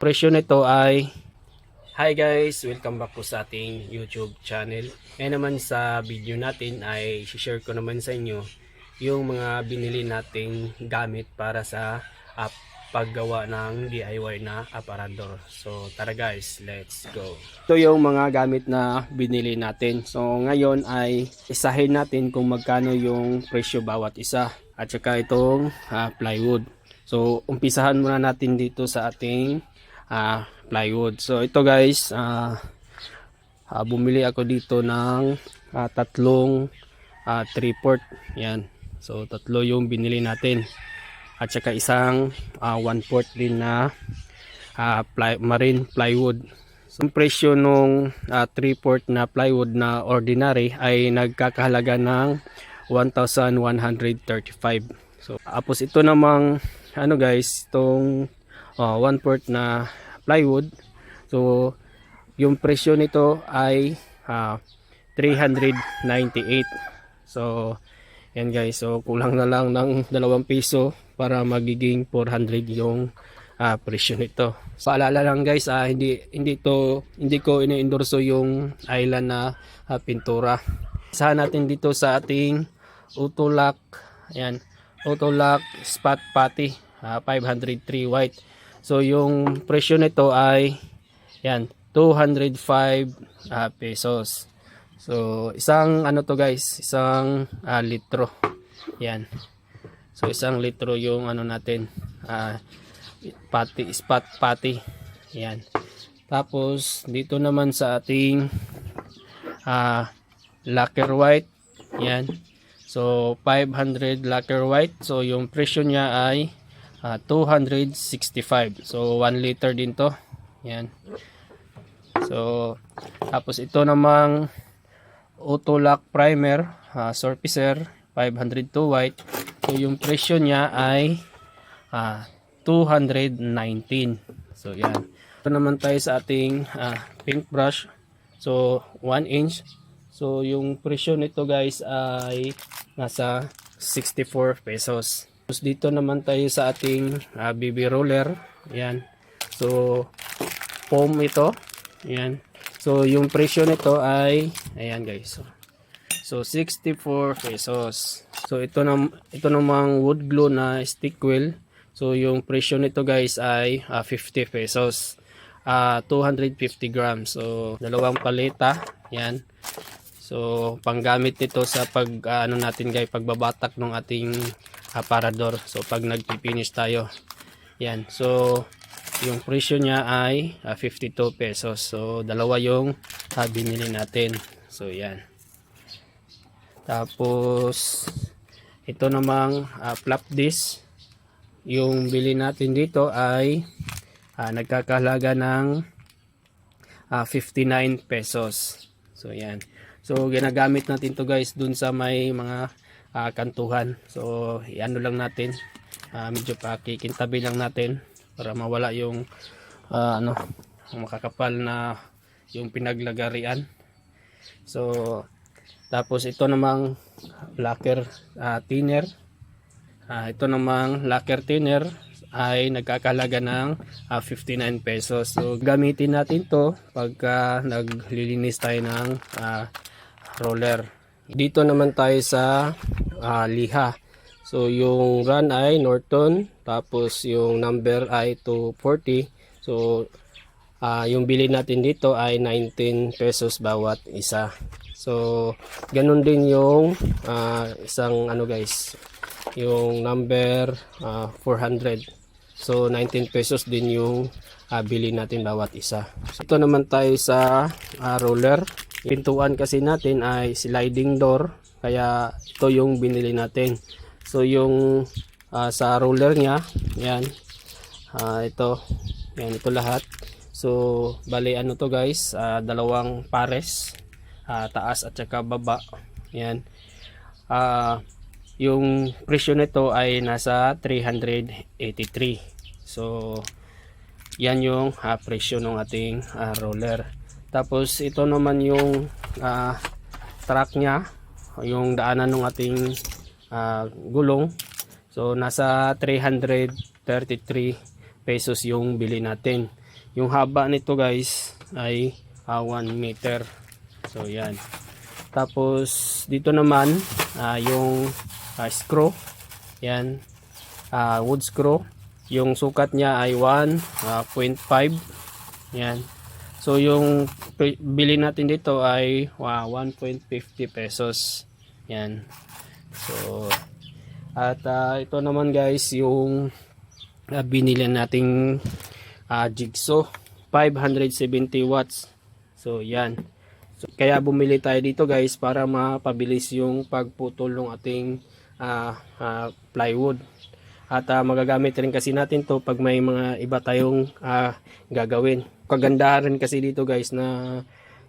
Presyo nito ay hi guys, welcome back po sa ating YouTube channel. Ngayon naman sa video natin ay share ko naman sa inyo yung mga binili nating gamit para sa paggawa ng DIY na aparador. So tara guys, let's go. Ito yung mga gamit na binili natin. So ngayon ay isahin natin kung magkano yung presyo bawat isa. At saka itong plywood. So umpisahan muna natin dito sa ating plywood. So ito guys, bumili ako dito ng tatlong 3/4. Yan. So tatlo yung binili natin. At saka isang 1/4 din na marine plywood. So ang presyo nung 3/4 na plywood na ordinary ay nagkakahalaga ng 1,135. So tapos ito namang guys, itong 1/4 na plywood. So yung presyo nito ay 398. So yan guys, so kulang na lang ng 2 piso para magiging 400 yung presyo nito. Paalala lang guys, hindi ko ini-endorso yung Island na pintura. Isahan natin dito sa ating Autolac. Ayan, Autolac spot putty 503 white. So yung presyo nito ay yan 205 pesos. So isang to guys, isang litro. Yan. So isang litro yung natin spot putty. Yan. Tapos dito naman sa ating lacquer white. Yan. So 500 lacquer white. So yung presyo niya ay 265. So 1 liter din to. Yan. So tapos ito namang Autolac primer surfacer 502 white. So yung presyo niya ay 219. So yan. Ito naman tayo sa ating pink brush. So 1 inch. So yung presyo nito guys ay nasa 64 pesos. Tapos dito naman tayo sa ating BB roller. Yan. So foam ito. Yan. So yung presyo nito ay ayan guys. So 64 pesos. So ito namang wood glue na stick wheel. So yung presyo nito guys ay 50 pesos. 250 grams. So dalawang paleta. Yan. So panggamit nito sa natin guys, pagbabatak ng ating aparador. So pag nagpipinish tayo. Yan. So yung presyo niya ay 52 pesos. So dalawa yung binili natin. So yan. Tapos ito namang flap disc. Yung bili natin dito ay nagkakahalaga ng 59 pesos. So yan. So ginagamit natin to guys dun sa may mga kantuhan. So lang natin. Medyo pakikintabi lang natin para mawala yung makakapal na yung pinaglagarian. So tapos ito namang lacquer thinner. Ito namang lacquer thinner ay nagkakahalaga ng 59 pesos. So gamitin natin to pagka naglilinis tayo ng roller. Dito naman tayo sa liha. So yung run ay Norton, tapos yung number ay 240. So yung bili natin dito ay 19 pesos bawat isa. So ganun din yung isang guys, yung number 400. So 19 pesos din yung bili natin bawat isa. So, ito naman tayo sa roller. Pintuan kasi natin ay sliding door, kaya ito yung binili natin. So yung sa roller niya, yan, ito lahat. So bali to guys, dalawang pares, taas at saka baba. Yan. Yung presyo nito ay nasa 383. So yan yung presyo ng ating roller. Tapos ito naman yung track niya, yung daanan ng ating gulong. So nasa 333 pesos yung bili natin. Yung haba nito guys ay 1 meter. So yan. Tapos dito naman yung screw. Yan. Wood screw. Yung sukat niya ay 1.5. Yan. So yung bili natin dito ay 1.50 pesos. Yan. So at ito naman guys yung binili nating jigsaw 570 watts. So yan. So, kaya bumili tayo dito guys para mapabilis yung pagputol ng ating plywood. At magagamit rin kasi natin to pag may mga iba tayong gagawin. Kagandahan rin kasi dito guys na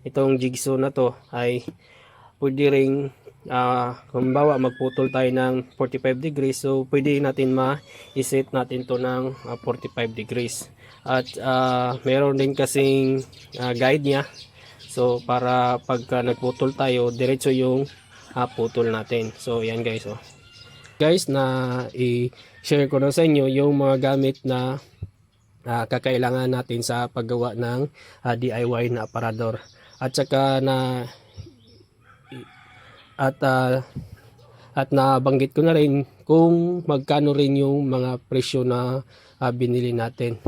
itong jigsaw na to ay pwede ring kumbawa magputol tayo ng 45 degrees, so pwede natin ma-set natin to ng 45 degrees. At meron din kasing guide niya, so para pagka nagputol tayo diretso yung putol natin. So yan guys, guys, na i-share ko na sa inyo yung mga gamit na kakailangan natin sa paggawa ng DIY na aparador. At saka na at nabanggit ko na rin kung magkano rin yung mga presyo na binili natin.